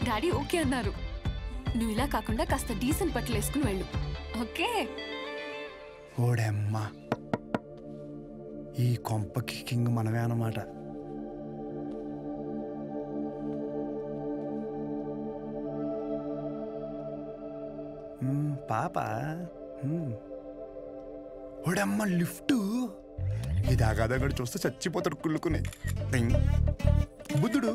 Daddy okay అన్నారు. నువ్వు ఇలా కాకుండా కాస్త డీసెంట్ బట్టలు వేసుకుని వెళ్ళు. ఓకే? ఓడమ్మా, ఈ కొంపకి కింగ్ మనమే అన్నమాట. పాప ఓడమ్మ లిఫ్ట్ ఇది ఆగాదగడ చూస్తే చచ్చిపోతాడు కుళ్ళుకుని బుద్ధుడు.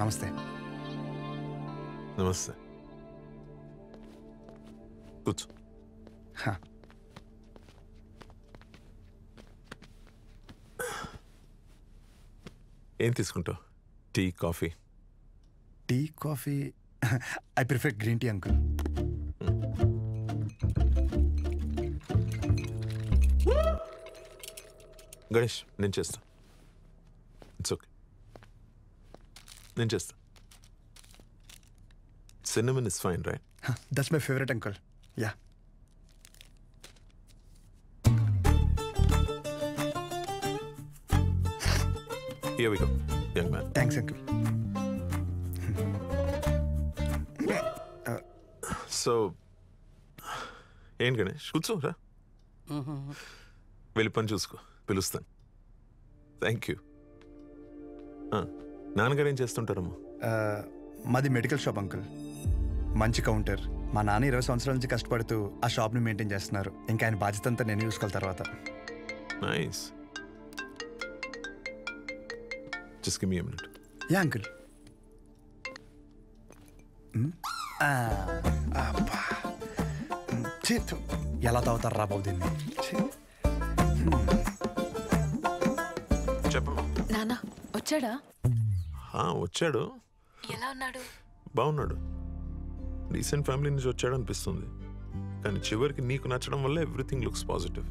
నమస్తే. నమస్తే, కూర్చో. ఏం తీసుకుంటావు? Tea, coffee? Tea, coffee I prefer green tea uncle. Ganesh, నేను చేస్తా. ఇట్స్ ఓకే, నేను చేస్తా. Cinnamon is fine, right? That's my favourite uncle. Yeah. Here we go, young man. Thanks, uncle. So, ఏం గణేష్, కూర్చోరా. వెళ్ళి పని చూసుకో, పిలుస్తాను. Thank you. నాన్నగారు ఏం చేస్తుంటారమ్మా? మాది మెడికల్ షాప్ అంకుల్. మంచి కౌంటర్. మా నాన్న 20 సంవత్సరాల నుంచి కష్టపడుతూ ఆ షాప్ని మెయింటైన్ చేస్తున్నారు. ఇంకా ఆయన బాధ్యత అంతా నేను చూసుకోవాలి తర్వాత. Nice. Just give me a minute. Yeah, uncle. చేతు ఎలా తాగుతారు రా బాబు దీన్ని. చెప్పమ్మా. నాన్న వచ్చాడా? వచ్చాడు. ఎలా ఉన్నాడు? బాగున్నాడు. రీసెంట్ ఫ్యామిలీ నుంచి వచ్చాడు అనిపిస్తుంది, కానీ చివరికి నీకు నచ్చడం వల్ల ఎవ్రీథింగ్ లుక్స్ పాజిటివ్.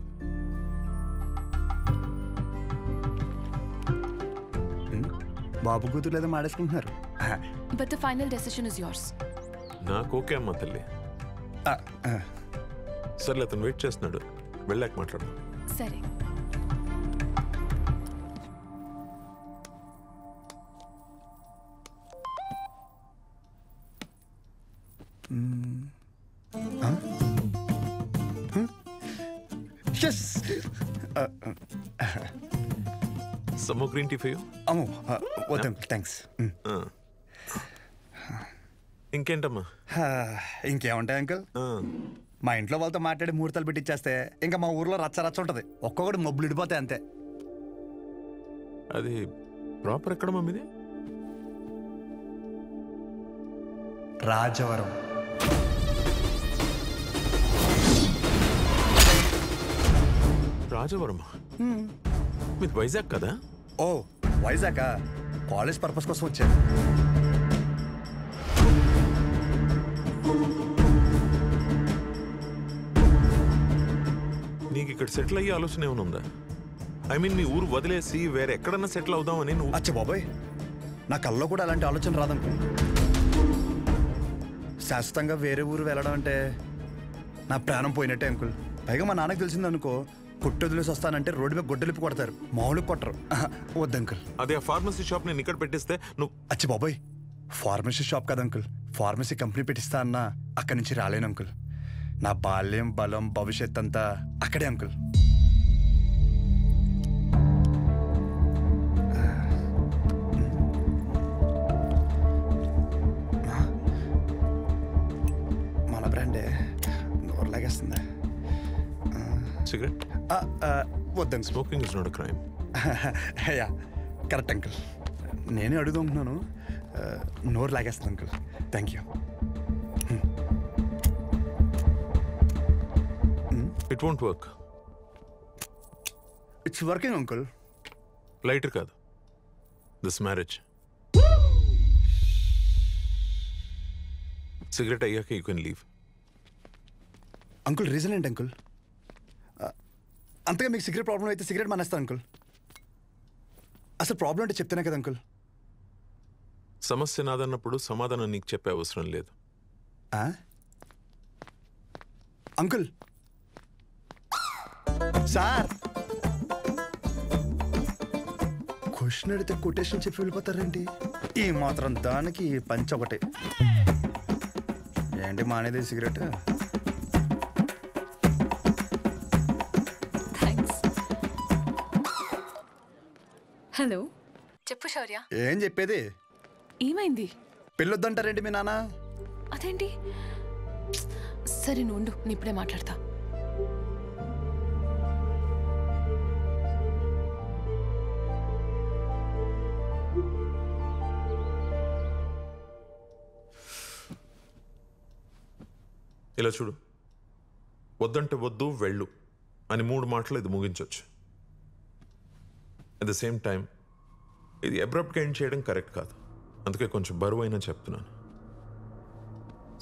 బాబు కూతురు లేదా మాడేసుకుంటున్నారు. But the final decision is yours. నాకు ఓకే అమ్మా తల్లి. సర్లే, అతను వెయిట్ చేస్తున్నాడు, వెళ్ళాక మాట్లాడు. సరే. Some more green tea for you? అమ్మో వద్దు అంకుల్, థ్యాంక్స్. ఇంకేంటమ్మా? ఇంకేముంటాయి అంకుల్, మా ఇంట్లో వాళ్ళతో మాట్లాడి ముహూర్తాలు పెట్టిచ్చేస్తే ఇంకా మా ఊర్లో రచ్చ రచ్చ ఉంటుంది. ఒక్కొక్కటి మబ్బులు ఇడిపోతాయి అంతే. అది ప్రాపర్ ఎక్కడ మమ్మీది? రాజవరం. రాజవరం మీది వైజాగ్ కదా? ఓ వైజాగ్, కాలేజ్ పర్పస్ కోసం వచ్చాను. నీకు ఇక్కడ సెటిల్ అయ్యే ఆలోచన ఏమైనా ఉందా? ఐ మీన్ మీ ఊరు వదిలేసి వేరే ఎక్కడన్నా సెటిల్ అవుదామని నువ్వు? అచ్చా బాబాయ్, నా కల్లో కూడా అలాంటి ఆలోచన రాదనుకో. శాశ్వతంగా వేరే ఊరు వెళ్ళడం అంటే నా ప్రాణం పోయినట్టే అంకుల్. పైగా మా నాన్నకు తెలిసిందనుకో, కొట్టు వదిలేసి వస్తానంటే రోడ్డు మీద గొడ్డలిపి కొడతారు, మామూలు కొట్టరు. వద్దు అంకుల్. అదే ఆ ఫార్మసీ షాప్ నేను ఇక్కడ పెట్టిస్తే నువ్వు? అచ్చి బాబాయ్, ఫార్మసీ షాప్ కదా అంకుల్, ఫార్మసీ కంపెనీ పెట్టిస్తా అన్నా అక్కడి నుంచి రాలేను అంకుల్. నా బాల్యం, బలం, భవిష్యత్ అంతా అక్కడే అంకుల్. మన బ్రాండే నోరు లాగేస్తుంది. సిగరెట్ వద్దండి. Smoking is not a crime. Yeah correct uncle, నేనే అడుగుతున్నాను. నోరు లాగేస్తుంది uncle. Thank you. It won't work. It's working uncle. Lighter కాదు, దిస్ మ్యారేజ్. సిగరెట్ అయ్యాక you can leave. Uncle reason ఏంటి అంకుల్? అంతగా మీకు సిగరెట్ ప్రాబ్లం అయితే సిగరెట్ మానేస్తాను అంకుల్. అసలు ప్రాబ్లం అంటే చెప్తేనే కదా అంకుల్. సమస్య నాదన్నప్పుడు సమాధానం నీకు చెప్పే అవసరం లేదు. అంకుల్ సార్ క్వశ్చన్ అడిగితే కొటేషన్ చెప్పి వెళ్ళిపోతారేంటి? ఈ మాత్రం దానికి ఈ పంచ్ ఒకటి. ఏంటి మానేది సిగరెట్? హలో, చెప్పు శౌర్య. ఏం చెప్పేది? ఏమైంది? పెళ్ళొద్దంటారేంటి మీ నాన్న? అదేంటి? సరే నువ్వు ఉండు, నేను ఇప్పుడే మాట్లాడతా. ఇలా చూడు, వద్దంటే వద్దు వెళ్ళు అని 3 మాటలు ఇది ముగించవచ్చు. అట్ ద సేమ్ టైం ఇది అబ్రప్ట్గా ఎండ్ చేయడం కరెక్ట్ కాదు. అందుకే కొంచెం బరువు అయినా చెప్తున్నాను.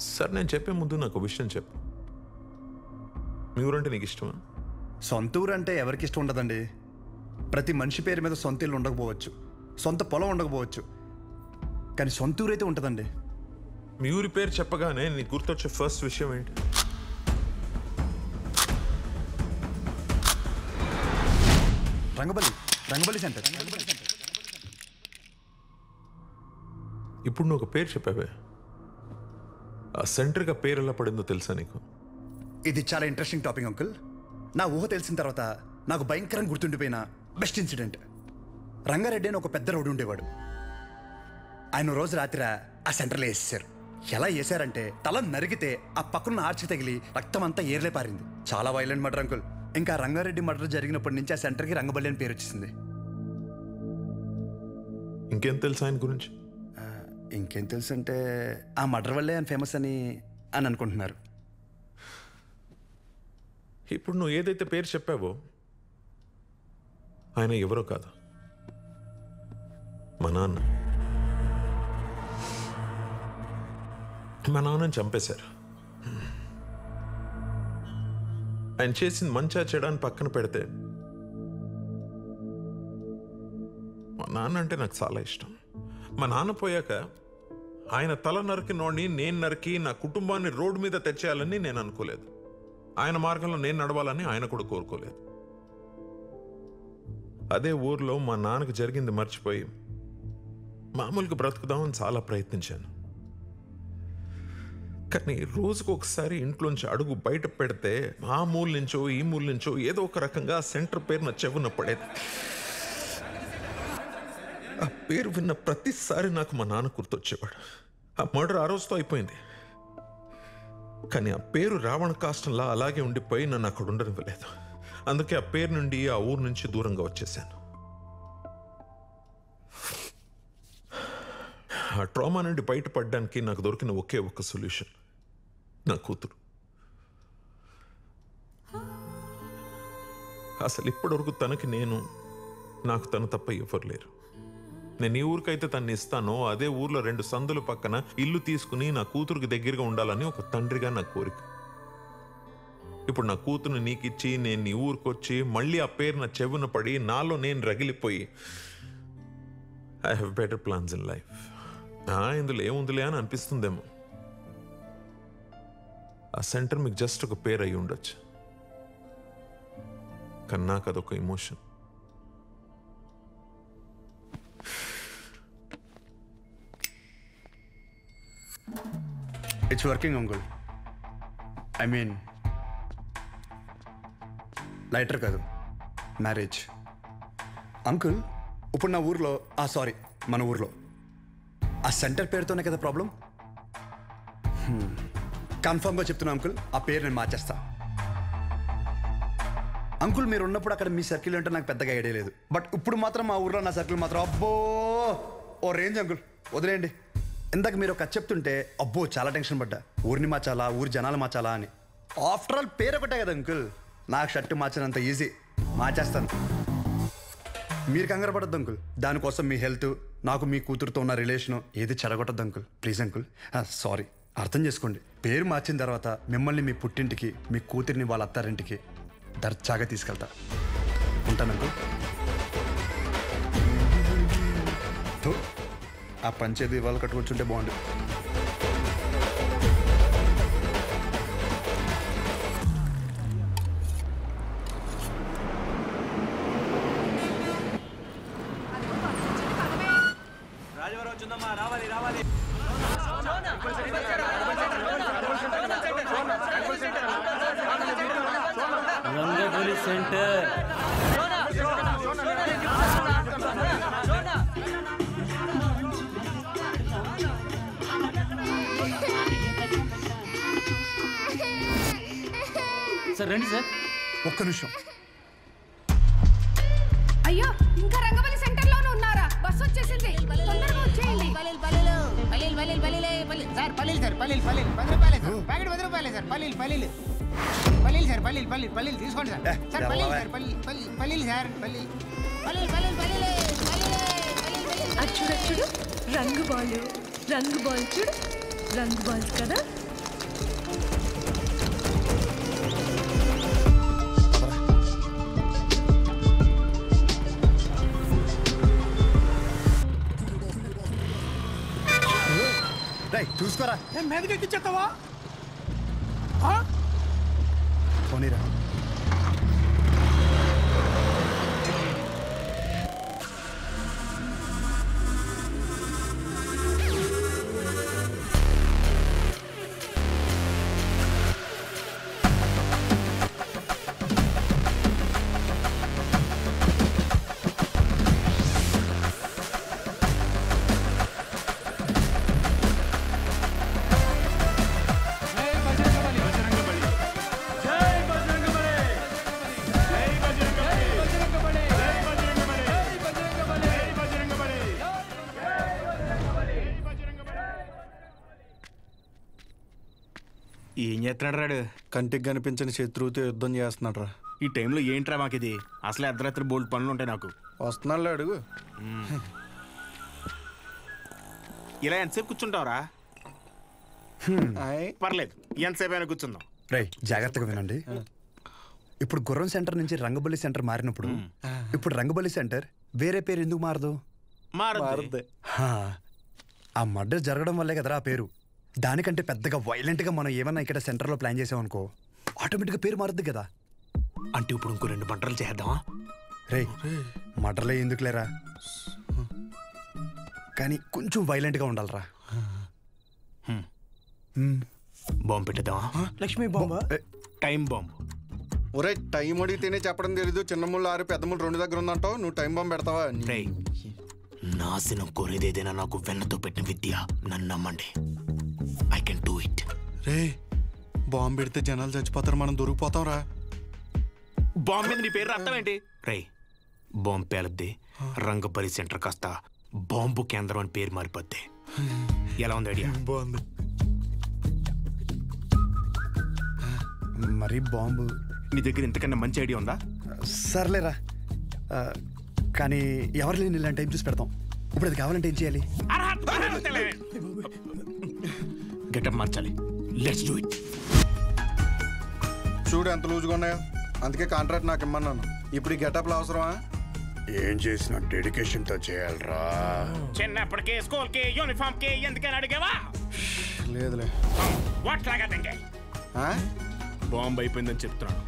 సార్, నేను చెప్పే ముందు నాకు విషయం చెప్పు. మీ ఊరంటే నీకు ఇష్టమా? సొంత ఊరు అంటే ఎవరికి ఇష్టం ఉండదండి. ప్రతి మనిషి పేరు మీద సొంత ఇల్లు ఉండకపోవచ్చు, సొంత పొలం ఉండకపోవచ్చు, కానీ సొంత ఊరు అయితే ఉంటుందండి. మీ ఊరి పేరు చెప్పగానే నీకు గుర్తొచ్చే ఫస్ట్ విషయం ఏంటి? రంగబలి సెంటర్. ఇప్పుడు నువ్వు ఒక పేరు చెప్పావే, ఆ సెంటర్గా పేరు ఎలా పడిందో తెలుసా నీకు? ఇది చాలా ఇంట్రెస్టింగ్ టాపిక్ అంకుల్. నా ఊహ తెలిసిన తర్వాత నాకు భయంకరంగా గుర్తుండిపోయిన బెస్ట్ ఇన్సిడెంట్. రంగారెడ్డి అని ఒక పెద్ద రోడ్డు ఉండేవాడు. ఆయన రోజు రాత్రి ఆ సెంటర్లో వేసేసారు. ఎలా వేసారంటే తల నరిగితే ఆ పక్కన ఆర్చి తగిలి రక్తం అంతా ఏర్లే పారింది. చాలా వైలెంట్ మర్డర్ అంకుల్. ఇంకా రంగారెడ్డి మర్డర్ జరిగినప్పటి నుంచి ఆ సెంటర్కి రంగబల్లి అని పేరు వచ్చేసింది. ఇంకేం తెలుసు ఆయన గురించి? ఇంకేం తెలుసు అంటే ఆ మర్డర్ వల్లే ఆయన ఫేమస్ అని అనుకుంటున్నారు. ఇప్పుడు నువ్వు ఏదైతే పేరు చెప్పావో ఆయన ఎవరో కాదు, మా నాన్న. మా నాన్నని చంపేశారు. ఆయన చేసింది మంచా చెడాన్ని పక్కన పెడితే మా నాన్న అంటే నాకు చాలా ఇష్టం. మా నాన్న పోయాక ఆయన తల నరికినోడిని నేను నరికి నా కుటుంబాన్ని రోడ్డు మీద తెచ్చేయాలని నేను అనుకోలేదు. ఆయన మార్గంలో నేను నడవాలని ఆయన కూడా కోరుకోలేదు. అదే ఊర్లో మా నాన్నకు జరిగింది మర్చిపోయి మామూలుగా బ్రతుకుదామని చాలా ప్రయత్నించాను. కానీ రోజుకు ఒకసారి ఇంట్లోంచి అడుగు బయట పెడితే ఆ మూల నుంచో ఈ మూల నుంచో ఏదో ఒక రకంగా సెంటర్ పేరు నా చెవున పడేది. ఆ పేరు విన్న ప్రతిసారి నాకు మా నాన్న గుర్తొచ్చేవాడు. ఆ మర్డర్ ఆ రోజుతో అయిపోయింది, కానీ ఆ పేరు రావణ కాష్టంలా అలాగే ఉండిపోయి నన్ను అక్కడ ఉండనివ్వలేదు. అందుకే ఆ పేరు నుండి ఆ ఊరు నుంచి దూరంగా వచ్చేసాను. ఆ ట్రామా నుండి బయటపడడానికి నాకు దొరికిన ఒకే ఒక సొల్యూషన్ నా కూతురు. అసలు ఇప్పటివరకు తనకి నాకు తను తప్ప ఎవరు లేరు. నేను ఈ ఊరికైతే తన్ని ఇస్తానో అదే ఊర్లో 2 సందుల పక్కన ఇల్లు తీసుకుని నా కూతురికి దగ్గరగా ఉండాలని ఒక తండ్రిగా నా కోరిక. ఇప్పుడు నా కూతురుని నీకిచ్చి నేను నీ ఊరికొచ్చి మళ్ళీ ఆ పేరు నా చెవున పడి నాలో నేను రగిలిపోయి I have better plans in life. ఇందులో ఏముందిలే అని అనిపిస్తుందేమో. ఆ సెంటర్ మీకు జస్ట్ ఒక పేరు అయి ఉండొచ్చు, కానీ నాకు అదొక emotion. It's working uncle. I mean lighter కాదు, మ్యారేజ్. అంకుల్ ఇప్పుడు నా ఊర్లో సారీ మన ఊర్లో ఆ సెంటర్ పేరుతోనే కదా ప్రాబ్లం. కన్ఫర్మ్గా చెప్తున్నా అంకుల్, ఆ పేరు నేను మార్చేస్తా. అంకుల్ మీరు ఉన్నప్పుడు అక్కడ మీ సర్కిల్ అంటే నాకు పెద్దగా ఐడియా లేదు, బట్ ఇప్పుడు మాత్రం మా ఊర్లో నా సర్కిల్ మాత్రం అబ్బో ఓ రేంజ్ అంకుల్. వదిలేయండి. ఇందాక మీరు ఒక చెప్తుంటే అబ్బో చాలా టెన్షన్ పడ్డా. ఊరిని మార్చాలా, ఊరి జనాలు మార్చాలా అని. ఆఫ్టర్ ఆల్ పేరు ఒకటే కదా అంకుల్. నాకు షర్టు మార్చినంత ఈజీ, మార్చేస్తాను. మీరు కంగారు పడద్దు అంకుల్. దానికోసం మీ హెల్త్, నాకు మీ కూతురుతో ఉన్న రిలేషను ఏది చెడగొట్టద్దు అంకుల్. Please uncle. సారీ, అర్థం చేసుకోండి. పేరు మార్చిన తర్వాత మిమ్మల్ని మీ పుట్టింటికి, మీ కూతురిని వాళ్ళ అత్తారింటికి దర్జాగా తీసుకెళ్తా. ఉంటాను అంకుల్. ఆ పంచేది ఇవాళ కట్టుకొచ్చుంటే బాగుండు. రంగబలి సెంటర్. సార్ రండి సార్. ఒక్క నిమిషం. అయ్యో ఇంకా రంగబలి సెంటర్ లోనే ఉన్నారా? బస్ వచ్చేసింది, తొందరగా వచ్చేయండి. సార్ పల్లీలు సార్ పల్లీలు 10 రూపాయలే సార్. ప్యాకెట్ 10 రూపాయలే సార్. పల్లీలు సార్ పల్లీలు తీసుకోండి సార్. సార్ పల్లీలు సార్ పల్లీలు సార్ పల్లీలు. చూడు చూడు రంగు బాల్ చూడు, రంగు బాల్స్ కదా. చూసుకోరా, మీదకి ఎక్కిచ్చేస్తావా? పోనీరా. ఏం చేస్తున్నాడు రాడు? కంటికి కనిపించని శత్రువుతో యుద్ధం చేస్తున్నాడు రా. ఈ టైంలో ఏంట్రా మాకిది? అసలే అర్ధరాత్రి బోల్డ్ పనులు ఉంటాయి నాకు. వస్తున్నాడు అడుగు. ఇలా ఎంతసేపు కూర్చుంటావురా? పర్లేదు, ఎంతసేపు అయినా కూర్చుందాం. రై జాగ్రత్తగా వినండి. ఇప్పుడు గుర్రం సెంటర్ నుంచి రంగబలి సెంటర్ మారినప్పుడు ఇప్పుడు రంగబలి సెంటర్ వేరే పేరు ఎందుకు మారదు? మారద్దు. ఆ మర్డర్ జరగడం వల్లే కదరా ఆ పేరు. దానికంటే పెద్దగా వైలెంట్గా మనం ఏమన్నా ఇక్కడ సెంటర్లో ప్లాన్ చేసామనుకో ఆటోమేటిక్గా పేరు మారుద్ది కదా. అంటే ఇప్పుడు ఇంకో 2 మర్డర్లు చేద్దామా? రే మర్డర్లే ఎందుకు లేరా, కానీ కొంచెం వైలెంట్గా ఉండాలరా. బాంబు పెట్టేద్దామా? లక్ష్మీ బాంబా? Time bomb. ఒరే టైం అడిగితేనే చెప్పడం తెలీదు. చిన్న ముళ్ళు 6 పెద్ద ముళ్ళు 2 దగ్గర ఉందంటావు. నువ్వు టైం బాంబు పెడతావా? నాశనం కోరేదేదైనా నాకు వెన్నతో పెట్టిన విద్య. నన్ను నమ్మండి, I can do it. Ray bomb పెడితే జనాలు చచ్చిపోతారు, మనం దొరికిపోతాం రా. బాంబు మీద నీ పేరు అర్థం ఏంటి? బాంబు పేలద్ది, రంగబలి సెంటర్ కాస్త బాంబు కేంద్రం అని పేరు మారిపోద్ది. ఎలా ఉంది ఐడియా? బాగుంది. మరి బాంబు నీ దగ్గర ఇంతకన్నా మంచి ఐడియా ఉందా? సర్లేరా, కానీ ఎవరు లేని ఇలాంటి టైం చూసి పెడతాం. ఇప్పుడు అది కావాలంటే ఏం చేయాలి? గెటప్ మార్చాలి. Let's do it. చూడు ఎంత లూజ్గా ఉన్నాయో. అందుకే కాంట్రాక్ట్ నాకు ఇమ్మన్నాను. ఇప్పుడు ఈ గెటప్లు అవసరమా? ఏం చేసిన డెడికేషన్తో చేయాలరా. చిన్నప్పటికే స్కూల్ కి యూనిఫామ్ కి ఎందుకని అడిగావా? లేదులే. బాంబు అయిపోయిందని చెప్తున్నాను.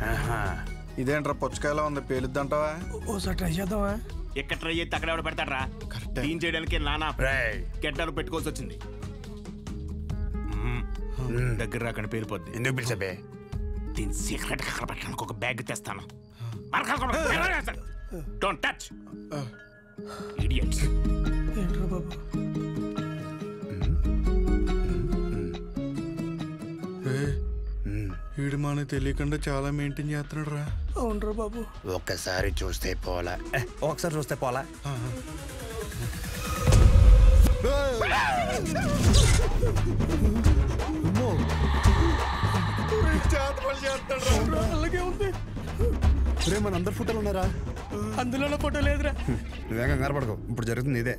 ఇదేంట్రా పుచ్చకాయలా ఉంది, పేలుద్దంటావా? ఓసారి ట్రై చేద్దామా? ఎక్కడ ట్రై చేస్తే అక్కడ ఎవడ పెడతాడరా? క్లీన్ చేయడానికి నానా గెడ్డలు పెట్టుకోవాల్సి వచ్చింది. దగ్గర రాకుండా పేలిపోద్ది. ఎందుకు పిలిచబే? దీని సీక్రెట్ అక్కడ పెట్టడానికి ఒక బ్యాగ్ తెస్తాను. Don't touch idiots. ఏంట్రా బాబు? వీడు మనకు తెలియకుండా చాలా మెయింటైన్ చేస్తున్నాడు రా. అవునరా బాబు. ఒక్కసారి చూస్తే పోలా, ఒకసారి చూస్తే పోలా. అలాగే ఉంది. రే మన అందరు ఫోటోలు ఉన్నారా? అందులోనే ఫోటో లేదురా. నువ్వేం కంగారు పడకు, ఇప్పుడు జరుగుతుంది ఇదే.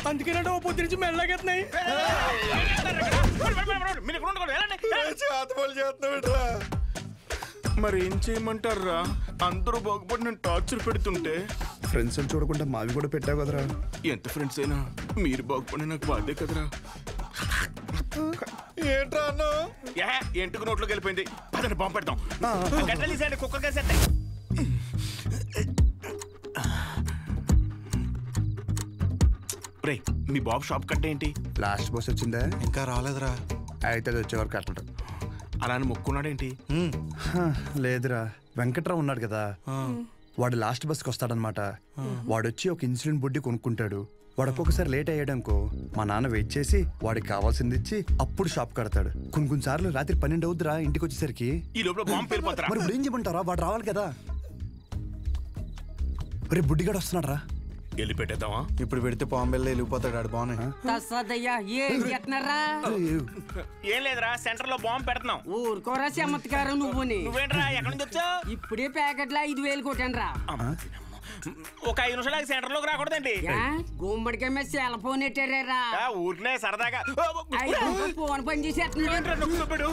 అందుకేనంటే ఓ పొద్దు నుంచి మెల్లగెత్తున్నాయి. మరి ఏం చేయమంటారా? అందరూ బాగుపడి నేను టార్చర్ పెడుతుంటే ఫ్రెండ్స్ చూడకుండా మావి కూడా పెట్టావు కదరా. ఎంత ఫ్రెండ్స్ అయినా మీరు బాగుపడి నాకు బాధే కదరా. ఏంట్రా అన్న? ఎంటుకు నోట్లోకి వెళ్ళిపోయింది. పదండి బాంబు పెడతాం. గడ్డలీసేయండి, కుక్కర్ కేసేయండి. రే మీ బాబు షాప్ కట్టేంటి? లాస్ట్ బస్ వచ్చిందా? ఇంకా రాలేదురా. అయితే అది వచ్చేవరకు కట్టడు. అలా అని మొక్కున్నాడేంటి? లేదురా, వెంకట్రావు ఉన్నాడు కదా, వాడు లాస్ట్ బస్కి వస్తాడనమాట. వాడు వచ్చి ఒక ఇన్సులిన్ బుడ్డి కొనుక్కుంటాడు. వాడు ఒక్కొక్కసారి లేట్ అయ్యాడనుకో మా నాన్న వెయిట్ చేసి వాడికి కావాల్సింది ఇచ్చి అప్పుడు షాప్ కడతాడు. కొన్ని సార్లు రాత్రి 12 అవుద్దిరా ఇంటికి వచ్చేసరికి. ఈ లోపల బాంబు పేలిపోతారా? మరి ఇప్పుడు ఏం చెప్పంటారా? వాడు రావాలి కదా. రే బుడ్డిగాడు వస్తున్నాడు రా. వెళ్ళి పెట్టేద్దామా? ఇప్పుడు పెడితే బాంబెల్లో వెళ్ళిపోతాడు. ఆడు బాగున్నాయి. ఏం లేదురా, సెంటర్ లో బాంబు పెడుతున్నాం. ఊరుకోరా చమత్కారం నువ్వుని. నువ్వేంట్రా ఎక్కడి నుంచి వచ్చావు? ఇప్పుడే ప్యాకెట్లో 5,000 కొట్టాను రా. ఒక 5 నిమిషాలు సెంటర్ లోకి రాకూడదండి. గుమ్మడికాయ మీద సెల్ ఫోన్ ఎట్టారా? ఊరినే సరదాగా ఫోన్ పని చేసేస్తున్నాడు.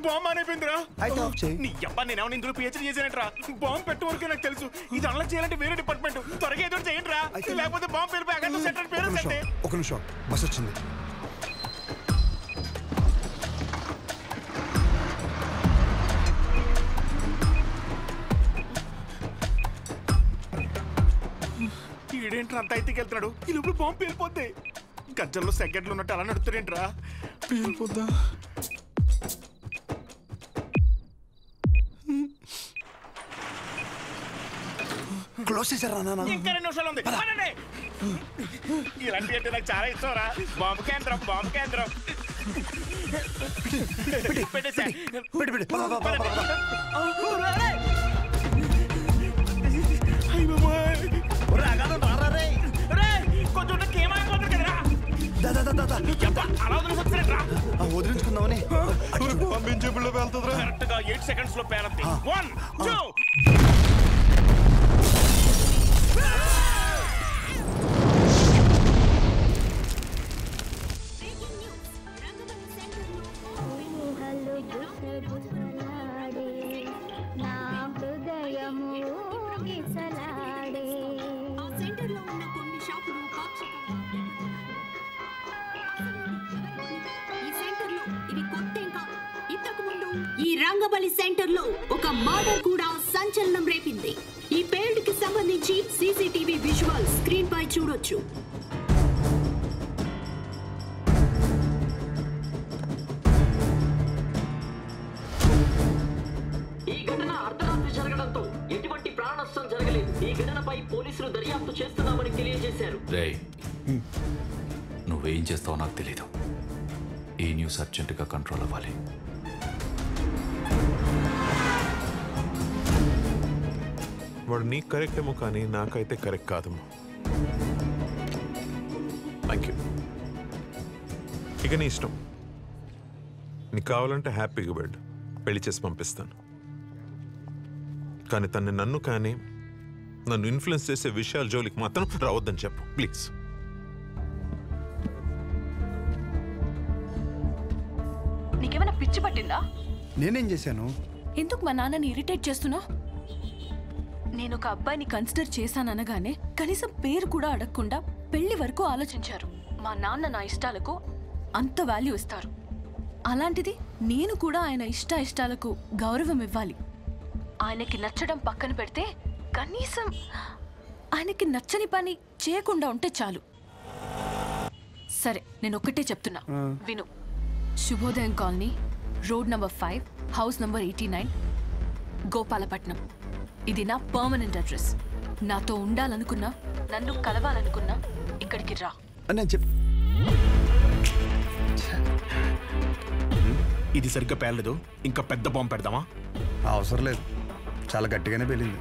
బాంబు అనిపోయిందిరా. అయితే నీ అబ్బా నేనేమో ఇందులో పిహెచ్డీ చేశానంట్రా. బాంబు పెట్టే వరకే నాకు తెలుసు. ఇది అలా చేయాలంటే వేరే డిపార్ట్మెంట్. త్వరగా ఏదో చేయండి రా, లేకపోతే బాంబు పేరు ప్యాకెట్ సెంటర్ పేరు సెంటే. ఒక నిమిషం, బస్ వచ్చింది. ఈడేంట్రా అంత అయితే వెళ్తున్నాడు? ఈ లోపల బాంబు పేలిపోద్ది. గజ్జల్లో సెకండ్లు ఉన్నట్టు అలా నడుస్తాడేంట్రా? పేలిపోద్దా? క్లోజ్ చేశారా నాన్న? ఇంకా 2 నిమిషాలు ఉంది. ఇలాంటి అంటే నాకు చాలా ఇష్టం రా. బాంబు కేంద్రం, బాంబు కేంద్రం. పెట్టేసా. వదిలించుకుందామని కరెక్ట్ గా 8 సెకండ్స్ లో పేరద్ది. 1 2 ఈ రంగబలి సెంటర్ లో ఒక మర్డర్ కూడా సంచలనం రేపింది. ఈ పేల్డ్ కి సంబంధించి సీసీటీవీ విజువల్ స్క్రీన్ పై చూడొచ్చు. ఈ ఘటన అర్ధరాత్రి జరగడంతో ఎటువంటి ప్రాణ నష్టం జరగలేదు. ఈ ఘటనపై పోలీసులు దర్యాప్తు చేస్తున్నామని తెలియజేశారు. రేయ్, నువ్వేం చేస్తావో నాకు తెలీదు. ఈ న్యూస్ అర్జెంటుగా కంట్రోల్ అవ్వాలి. వాడు నీకు కరెక్ట్ ఏమో కానీ నాకైతే కరెక్ట్ కాదమ్మా. Thank you. ఇక నీ ఇష్టం. నీకు కావాలంటే హ్యాపీగా పెళ్లి చేసి పంపిస్తాను. కానీ తను నన్ను కానీ నన్ను ఇన్ఫ్లుయెన్స్ చేసే విషయాల జోలికి మాత్రం రావద్దని చెప్పు ప్లీజ్. నీకేమైనా పిచ్చి పట్టిందా? నేనేం చేశాను? ఎందుకు మా నాన్నని ఇరిటేట్ చేస్తున్నావు? నేను ఒక అబ్బాయిని కన్సిడర్ చేశాననగానే కనీసం పేరు కూడా అడగకుండా పెళ్లి వరకు ఆలోచించారు. మా నాన్న నా ఇష్టాలకు అంత వాల్యూ ఇస్తారు. అలాంటిది నేను కూడా ఆయన ఇష్టాలకు గౌరవం ఇవ్వాలి. ఆయనకి నచ్చడం పక్కన పెడితే కనీసం ఆయనకి నచ్చని పని చేయకుండా ఉంటే చాలు. సరే, నేను ఒక్కటే చెప్తున్నా, విను. శుభోదయం colony, road number 5, house number 89, Gopalapatnam. ఇది నా పర్మనెంట్ అడ్రస్. నాతో ఉండాలనుకున్నా, నన్ను కలవాలనుకున్నా ఇక్కడికి రా. ఇది సరిగ్గా పేర్లేదు. ఇంకా పెద్ద బాంబు పెడదామా? అవసరం లేదు, చాలా గట్టిగానే పేలింది.